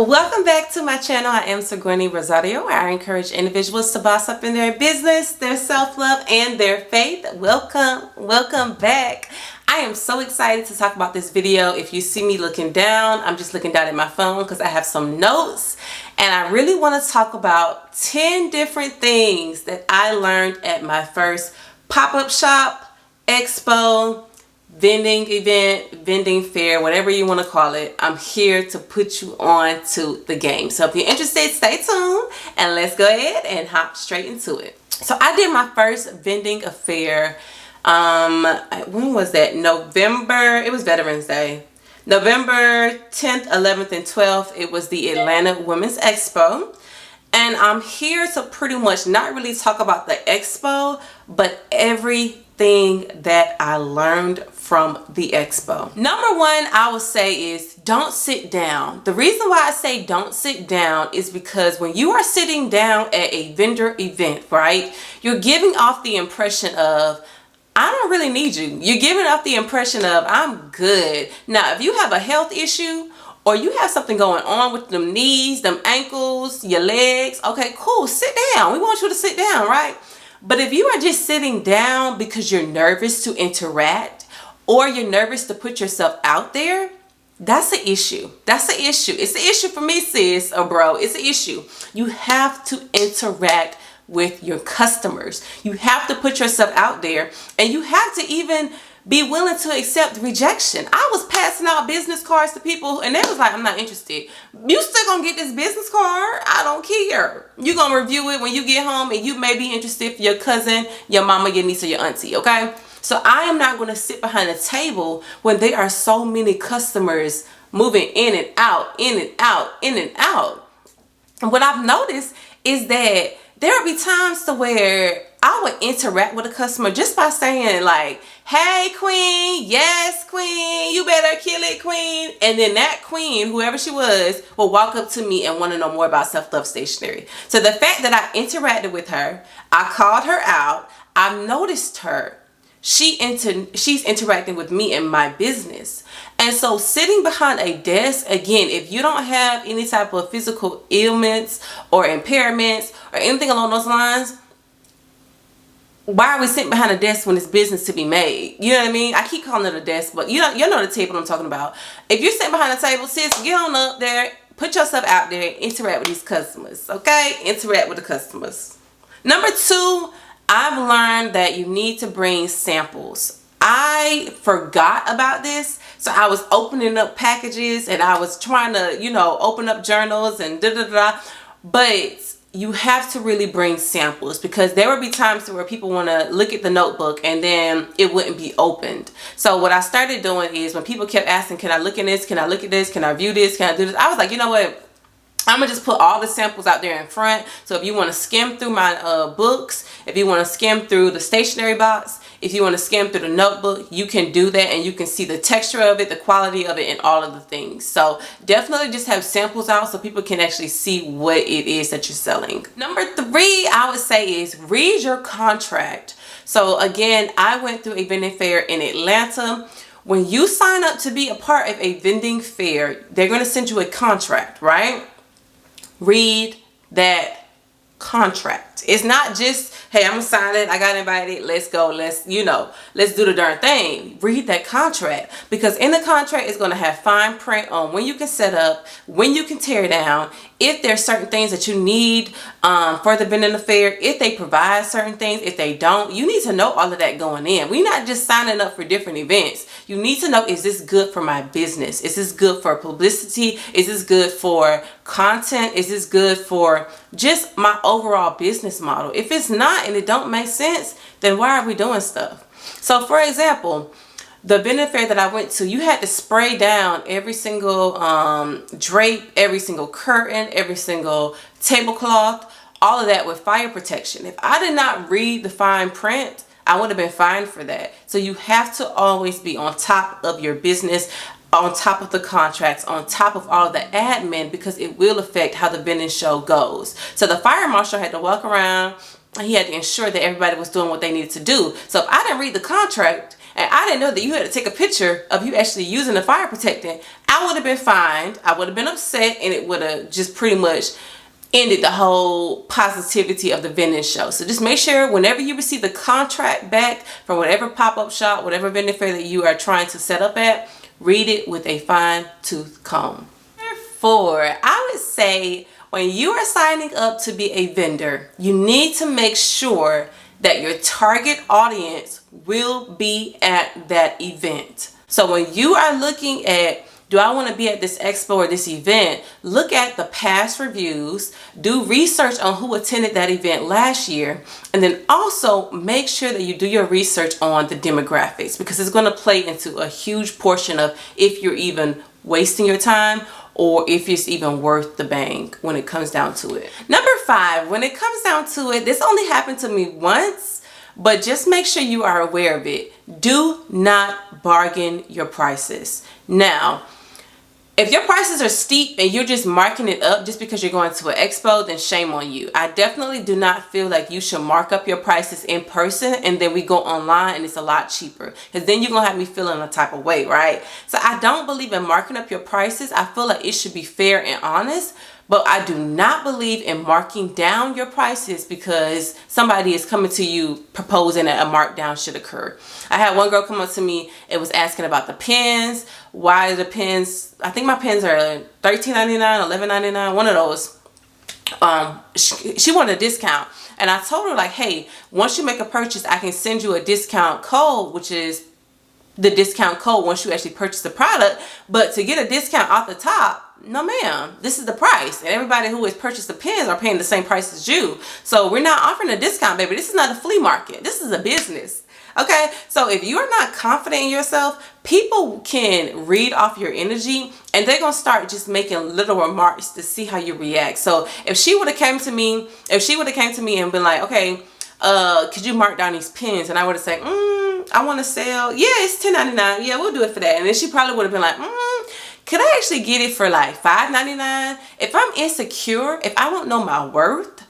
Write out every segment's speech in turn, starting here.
Welcome back to my channel. I am Sigourney Rosario, where I encourage individuals to boss up in their business, their self-love, and their faith. Welcome back. I am so excited to talk about this video. If you see me looking down, I'm just looking down at my phone because I have some notes, and I really want to talk about 10 different things that I learned at my first pop-up shop, expo, vending event, vending fair, whatever you want to call it. I'm here to put you on to the game. So if you're interested, stay tuned and let's go ahead and hop straight into it. So I did my first vending affair. When was that? November. It was Veterans Day. November 10th, 11th, and 12th. It was the Atlanta Women's Expo. And I'm here to pretty much not really talk about the expo, but everything that I learned from the expo. Number one, I would say is don't sit down. The reason why I say don't sit down is because when you are sitting down at a vendor event, right, you're giving off the impression of, I don't really need you. You're giving off the impression of, I'm good. Now, if you have a health issue, or you have something going on with them knees, them ankles, your legs, okay, cool, sit down. We want you to sit down, right? But if you are just sitting down because you're nervous to interact, or you're nervous to put yourself out there, that's an issue. That's an issue. It's an issue for me, sis or bro. It's an issue. You have to interact with your customers. You have to put yourself out there, and you have to even be willing to accept rejection. I was passing out business cards to people and they was like, I'm not interested. You still gonna get this business card? I don't care. You gonna review it when you get home, and you may be interested for your cousin, your mama, your niece, or your auntie, okay? So I am not gonna sit behind a table when there are so many customers moving in and out, in and out, in and out. And what I've noticed is that there will be times to where I would interact with a customer just by saying like, hey queen, yes queen, you better kill it queen. And then that queen, whoever she was, will walk up to me and want to know more about self-love stationery. So the fact that I interacted with her, I called her out, I've noticed her, she's interacting with me in my business. And so sitting behind a desk, again, if you don't have any type of physical ailments or impairments or anything along those lines, why are we sitting behind a desk when it's business to be made? You know what I mean? I keep calling it a desk, but you know the table I'm talking about. If you're sitting behind a table, sis, get on up there, put yourself out there, and interact with these customers, okay? Interact with the customers. Number two, I've learned that you need to bring samples. I forgot about this, so I was opening up packages and I was trying to, open up journals and da-da-da, but you have to really bring samples, because there will be times where people want to look at the notebook and then it wouldn't be opened. So what I started doing is, when people kept asking, can I look at this? Can I look at this? Can I view this? Can I do this? I was like, you know what? I'm going to just put all the samples out there in front. So if you want to skim through my books, if you want to skim through the stationery box, if you want to skim through the notebook, you can do that, and you can see the texture of it, the quality of it, and all of the things. So definitely just have samples out so people can actually see what it is that you're selling. Number three, I would say, is read your contract. So again, I went through a vending fair in Atlanta. When you sign up to be a part of a vending fair, they're going to send you a contract, right? Read that contract. It's not just, hey, I'm gonna sign it, I got invited, let's go, let's do the darn thing. Read that contract, because in the contract it's going to have fine print on when you can set up, when you can tear down, if there's certain things that you need for the vending affair, if they provide certain things, if they don't. You need to know all of that going in. We're not just signing up for different events. You need to know, is this good for my business? Is this good for publicity? Is this good for content? Is this good for just my overall business model? If it's not and it don't make sense, then why are we doing stuff? So for example, the vending fair that I went to, you had to spray down every single drape, every single curtain, every single tablecloth, all of that with fire protection. If I did not read the fine print, I would have been fined for that. So you have to always be on top of your business, on top of the contracts, on top of all of the admin, because it will affect how the vending show goes. So the fire marshal had to walk around, and he had to ensure that everybody was doing what they needed to do. So if I didn't read the contract and I didn't know that you had to take a picture of you actually using the fire protectant, I would have been fined. I would have been upset, and it would have just pretty much ended the whole positivity of the vending show. So just make sure whenever you receive the contract back from whatever pop-up shop, whatever vending fair that you are trying to set up at, read it with a fine-tooth comb. Number 4, I would say when you are signing up to be a vendor, you need to make sure that your target audience will be at that event. So when you are looking at, do I want to be at this expo or this event, look at the past reviews, do research on who attended that event last year, and then also make sure that you do your research on the demographics, because it's going to play into a huge portion of if you're even wasting your time or if it's even worth the bang when it comes down to it. Number 5, when it comes down to it, this only happened to me once, but just make sure you are aware of it. Do not bargain your prices. Now, if your prices are steep and you're just marking it up just because you're going to an expo, then shame on you. I definitely do not feel like you should mark up your prices in person and then we go online and it's a lot cheaper, because then you're going to have me feeling a type of way, right? So I don't believe in marking up your prices. I feel like it should be fair and honest, but I do not believe in marking down your prices because somebody is coming to you proposing that a markdown should occur. I had one girl come up to me and was asking about the pens. Why the pens, I think my pens are $13.99, $11.99, one of those. She wanted a discount, and I told her, like, hey, once you make a purchase, I can send you a discount code, which is the discount code once you actually purchase the product. But to get a discount off the top, no ma'am, this is the price, and everybody who has purchased the pens are paying the same price as you. So we're not offering a discount, baby. This is not a flea market. This is a business. Okay, so if you're not confident in yourself, people can read off your energy and they're gonna start just making little remarks to see how you react. So if she would have came to me and been like, okay, could you mark down these pens? And I would have said, I want to sell, yeah, it's $10.99, yeah, we'll do it for that. And then she probably would have been like, could I actually get it for like $5.99? If I'm insecure, if I don't know my worth,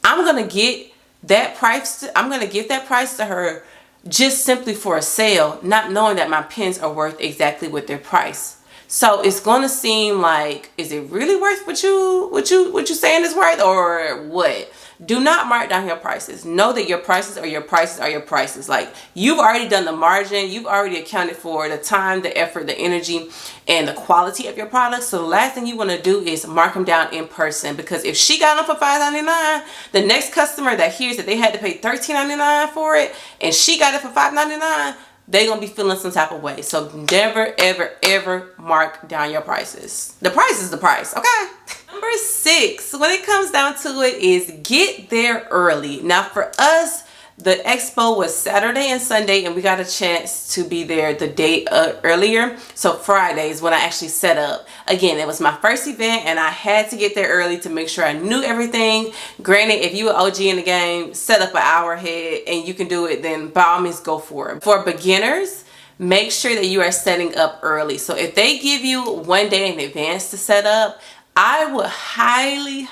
I'm gonna get that price. I'm gonna give that price to her just simply for a sale, not knowing that my pens are worth exactly what their price. So it's gonna seem like, is it really worth what you saying is worth, or what? Do not mark down your prices. Know that your prices are your prices are your prices. Like, you've already done the margin. You've already accounted for the time, the effort, the energy, and the quality of your products. So the last thing you want to do is mark them down in person, because if she got them for $5.99, the next customer that hears that they had to pay $13.99 for it and she got it for $5.99, they're going to be feeling some type of way. So never, ever, ever mark down your prices. The price is the price, okay? Number 6, when it comes down to it, is get there early. Now for us, the expo was Saturday and Sunday, and we got a chance to be there the day earlier. So Friday is when I actually set up. Again, it was my first event, and I had to get there early to make sure I knew everything. Granted, if you were OG in the game, set up an hour ahead and you can do it, then by all means go for it. For beginners, make sure that you are setting up early. So if they give you one day in advance to set up, I would highly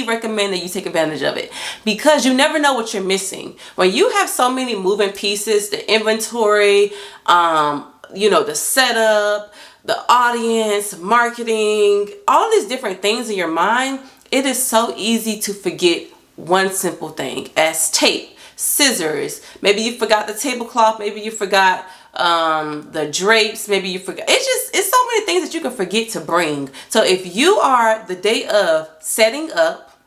recommend that you take advantage of it, because you never know what you're missing. When you have so many moving pieces, the inventory, the setup, the audience, marketing, all these different things in your mind, it is so easy to forget one simple thing as tape, scissors. Maybe you forgot the tablecloth, maybe you forgot the drapes, maybe you forgot. It's so many things that you can forget to bring. So if you are the day of setting up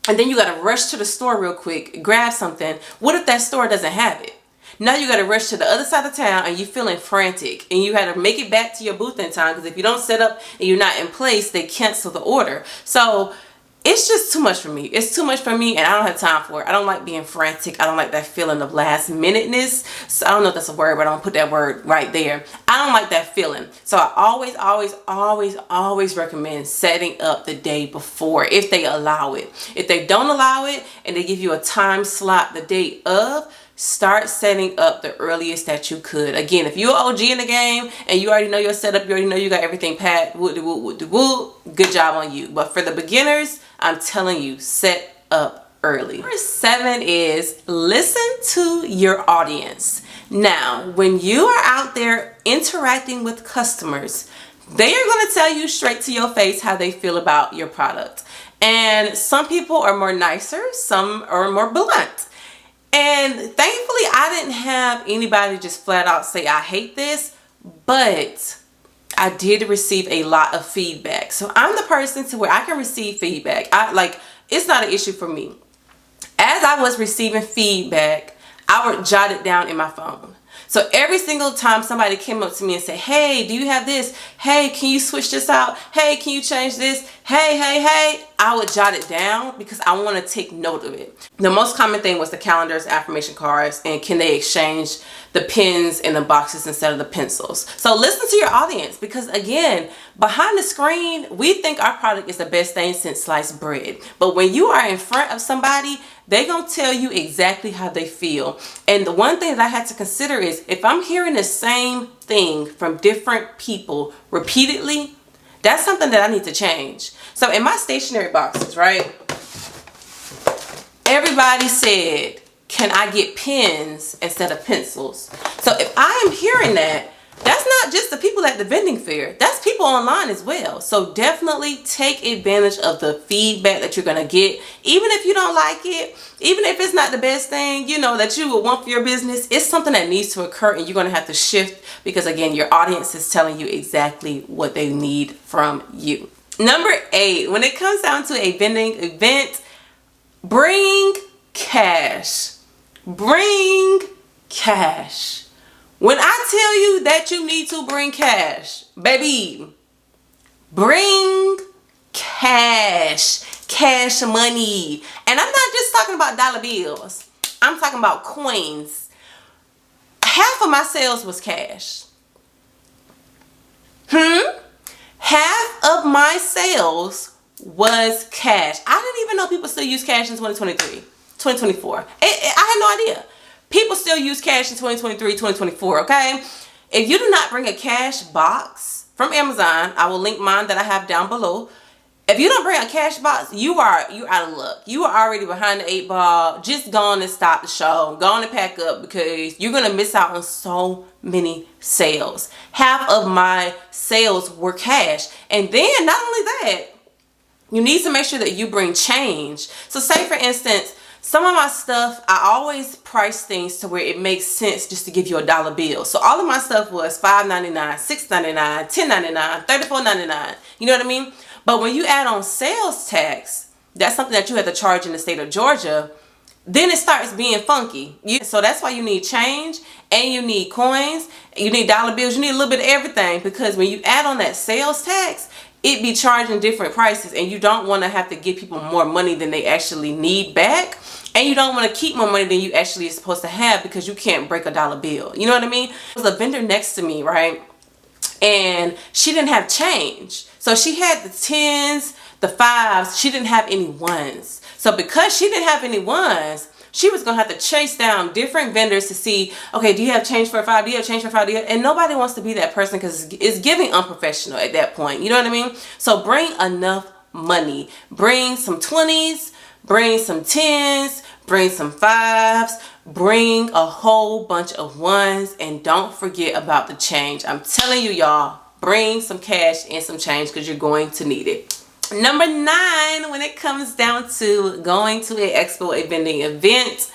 and then you got to rush to the store real quick, grab something, what if that store doesn't have it? Now you got to rush to the other side of town and you're feeling frantic and you had to make it back to your booth in time, because if you don't set up and you're not in place, they cancel the order. So it's just too much for me. It's too much for me, and I don't have time for it. I don't like being frantic. I don't like that feeling of last minuteness. So I don't know if that's a word, but I don't put that word right there. I don't like that feeling. So I always recommend setting up the day before, if they allow it. If they don't allow it and they give you a time slot the day of, start setting up the earliest that you could. Again, if you're OG in the game and you already know your setup, you already know you got everything packed, good job on you. But for the beginners, I'm telling you, set up early. Number 7 is listen to your audience. Now, when you are out there interacting with customers, they are going to tell you straight to your face how they feel about your product. And some people are more nicer, some are more blunt. And thankfully, I didn't have anybody just flat out say, I hate this, but I did receive a lot of feedback. So I'm the person to where I can receive feedback. It's not an issue for me. As I was receiving feedback, I would jot it down in my phone. So every single time somebody came up to me and said, hey, do you have this? Hey, can you switch this out? Hey, can you change this? Hey, I would jot it down because I want to take note of it. The most common thing was the calendars, affirmation cards, and can they exchange the pens and the boxes instead of the pencils. So listen to your audience, because again, behind the screen, we think our product is the best thing since sliced bread. But when you are in front of somebody, they're going to tell you exactly how they feel. And the one thing that I had to consider is if I'm hearing the same thing from different people repeatedly, that's something that I need to change. So in my stationery boxes, right, everybody said, can I get pens instead of pencils? So if I am hearing that, that's not just the people at the vending fair. That's people online as well. So definitely take advantage of the feedback that you're going to get. Even if you don't like it, even if it's not the best thing, that you would want for your business, it's something that needs to occur, and you're going to have to shift because, again, your audience is telling you exactly what they need from you. Number 8, when it comes down to a vending event, bring cash. Bring cash. When I tell you that you need to bring cash, baby, bring cash. Cash money. And I'm not just talking about dollar bills. I'm talking about coins. Half of my sales was cash. Half of my sales was cash. I didn't even know people still use cash in 2023, 2024. I had no idea. People still use cash in 2023, 2024, okay? If you do not bring a cash box from Amazon, I will link mine that I have down below. If you don't bring a cash box, you're out of luck. You are already behind the 8 ball. Just go on and stop the show. Go on and pack up, because you're going to miss out on so many sales. Half of my sales were cash. And then not only that, you need to make sure that you bring change. So say for instance, some of my stuff, I always price things to where it makes sense just to give you a dollar bill. So all of my stuff was $5.99, $6.99, $10.99, $34.99. You know what I mean? But when you add on sales tax, that's something that you have to charge in the state of Georgia, then it starts being funky. So that's why you need change, and you need coins, you need dollar bills, you need a little bit of everything, because when you add on that sales tax, it be charging different prices, and you don't want to have to give people more money than they actually need back, and you don't want to keep more money than you actually are supposed to have, because you can't break a dollar bill. You know what I mean? There was a vendor next to me, right? And she didn't have change. So she had the 10s, the 5s. She didn't have any 1s. So because she didn't have any 1s, she was going to have to chase down different vendors to see, okay, do you have change for a 5? Do you have change for a 5? And nobody wants to be that person, because it's giving unprofessional at that point. You know what I mean? So bring enough money. Bring some 20s, bring some 10s, bring some 5s, bring a whole bunch of 1s, and don't forget about the change. I'm telling you, y'all, bring some cash and some change, because you're going to need it. Number 9, when it comes down to going to an expo, a vending event,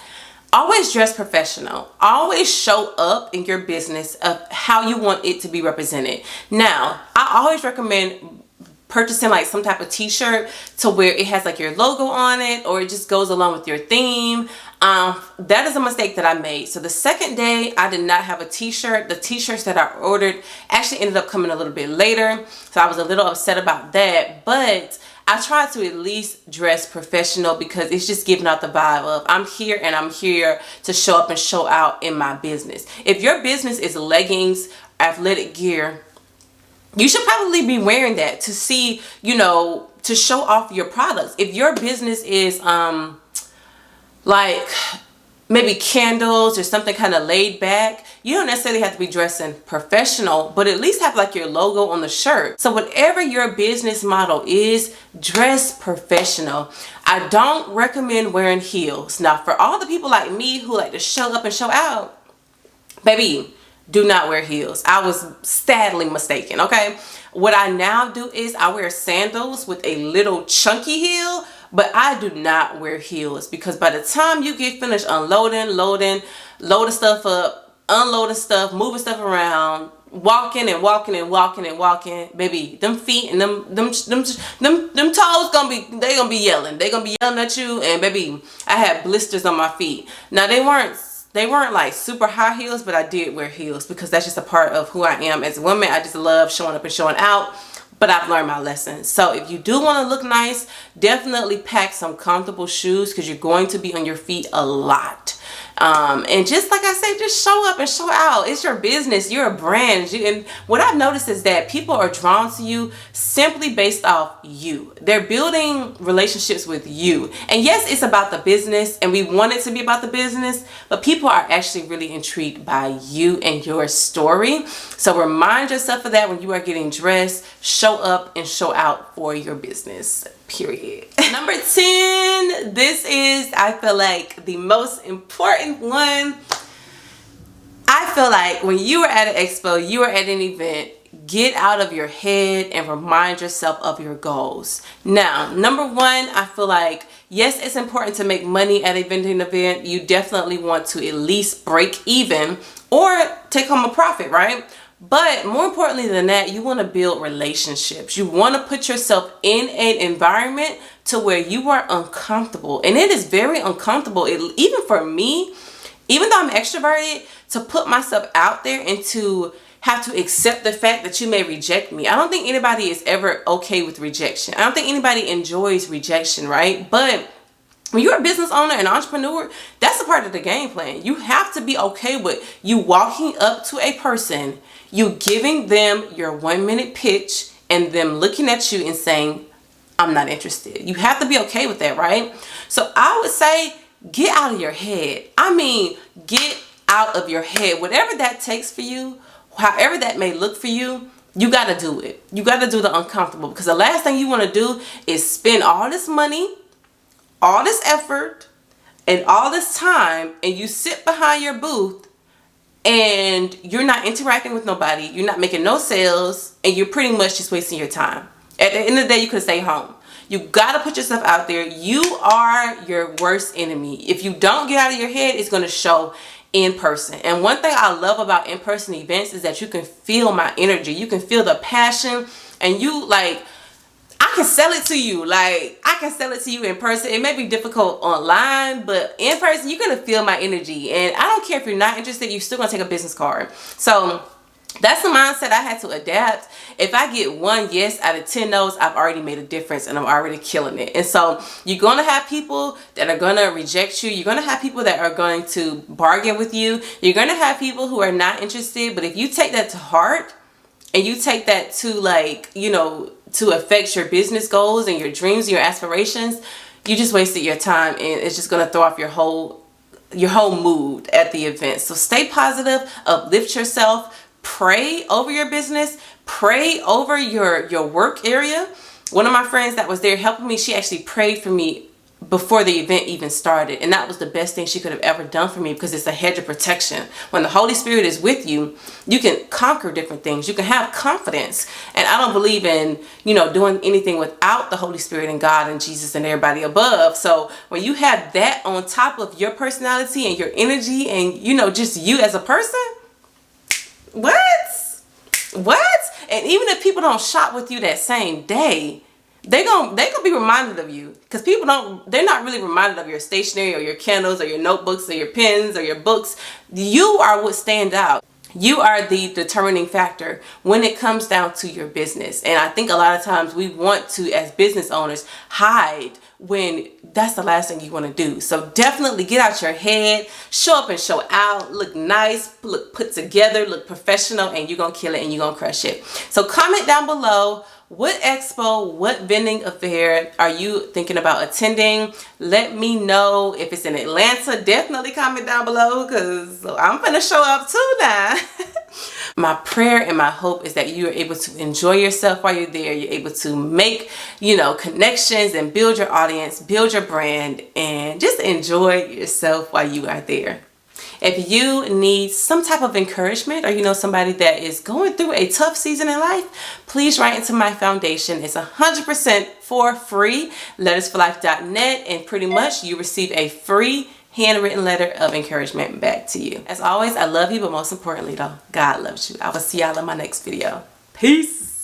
always dress professional. Always show up in your business of how you want it to be represented. Now, I always recommend purchasing like some type of t-shirt to where it has like your logo on it, or it just goes along with your theme. That is a mistake that I made. So the second day I did not have a t-shirt. The t-shirts that I ordered actually ended up coming a little bit later, so I was a little upset about that. But I try to at least dress professional, because it's just giving out the vibe of I'm here, and I'm here to show up and show out in my business. If your business is leggings, athletic gear, you should probably be wearing that to see, to show off your products. If your business is like maybe candles or something kind of laid back. You don't necessarily have to be dressing professional, but at least have like your logo on the shirt. So whatever your business model is, dress professional. I don't recommend wearing heels. Now, for all the people like me who like to show up and show out, baby, do not wear heels. I was sadly mistaken, okay? What I now do is I wear sandals with a little chunky heel, but I do not wear heels, because by the time you get finished unloading, loading stuff up, unloading stuff, moving stuff around, walking, baby, them feet and them toes gonna be yelling. They gonna be yelling at you, and baby, I had blisters on my feet. Now they weren't like super high heels, but I did wear heels because that's just a part of who I am as a woman. I just love showing up and showing out. But I've learned my lesson. So if you do want to look nice, definitely pack some comfortable shoes, because you're going to be on your feet a lot. And just like I said, just show up and show out. It's your business. You're a brand. And what I've noticed is that people are drawn to you simply based off you. They're building relationships with you. And yes, it's about the business, and we want it to be about the business, but people are actually really intrigued by you and your story. So remind yourself of that when you are getting dressed. Show up and show out for your business. Period. Number 10, this is, I feel like, the most important one. I feel like when you are at an expo, you are at an event, get out of your head and remind yourself of your goals. Now, number one, I feel like, yes, it's important to make money at a vending event. You definitely want to at least break even or take home a profit, right? But more importantly than that, you want to build relationships. You want to put yourself in an environment to where you are uncomfortable. And it is very uncomfortable, even for me, even though I'm extroverted, to put myself out there and to have to accept the fact that you may reject me. I don't think anybody is ever okay with rejection. I don't think anybody enjoys rejection, right? But when you're a business owner and entrepreneur, that's a part of the game plan. You have to be okay with you walking up to a person, you giving them your 1-minute pitch, and them looking at you and saying, I'm not interested. You have to be okay with that, right? So I would say, get out of your head. I mean, get out of your head. Whatever that takes for you, however that may look for you, you got to do it. You got to do the uncomfortable, because the last thing you want to do is spend all this money, all this effort, and all this time, and you sit behind your booth and you're not interacting with nobody, you're not making no sales, and you're pretty much just wasting your time. At the end of the day, you could stay home. You got to put yourself out there. You are your worst enemy. If you don't get out of your head, it's going to show in person. And one thing I love about in-person events is that you can feel my energy. You can feel the passion, and you like, I can sell it to you. Like, I can sell it to you in person. It may be difficult online, but in person, you're going to feel my energy. And I don't care if you're not interested, you're still going to take a business card. So that's the mindset I had to adapt. If I get 1 yes out of 10 no's, I've already made a difference, and I'm already killing it. And so you're going to have people that are going to reject you. You're going to have people that are going to bargain with you. You're going to have people who are not interested. But if you take that to heart, and you take that to, like, you know, to affect your business goals and your dreams, your aspirations, you just wasted your time, and it's just going to throw off your whole mood at the event. So stay positive, uplift yourself, pray over your business, pray over your work area. One of my friends that was there helping me, she actually prayed for me before the event even started, and that was the best thing she could have ever done for me, because it's a hedge of protection. When the Holy Spirit is with you, you can conquer different things. You can have confidence. And I don't believe in, you know, doing anything without the Holy Spirit and God and Jesus and everybody above. So when you have that on top of your personality and your energy and, you know, just you as a person, what? And even if people don't shop with you that same day, they gonna be reminded of you, because they're not really reminded of your stationery or your candles or your notebooks or your pens or your books. You are what stand out. You are the determining factor when it comes down to your business. And I think a lot of times we want to, as business owners, hide when that's the last thing you want to do. So definitely get out your head, show up and show out, look nice, look put together, look professional, and you're going to kill it and you're going to crush it. So comment down below, what expo, what vending affair are you thinking about attending? Let me know. If it's in Atlanta, definitely comment down below, because I'm gonna show up too now. My prayer and my hope is that you are able to enjoy yourself while you're there. You're able to make, connections and build your audience, build your brand, and just enjoy yourself while you are there. If you need some type of encouragement, or you know somebody that is going through a tough season in life, please write into my foundation. It's 100% for free, lettersforlife.net, and pretty much you receive a free handwritten letter of encouragement back to you. As always, I love you, but most importantly though, God loves you. I will see y'all in my next video. Peace.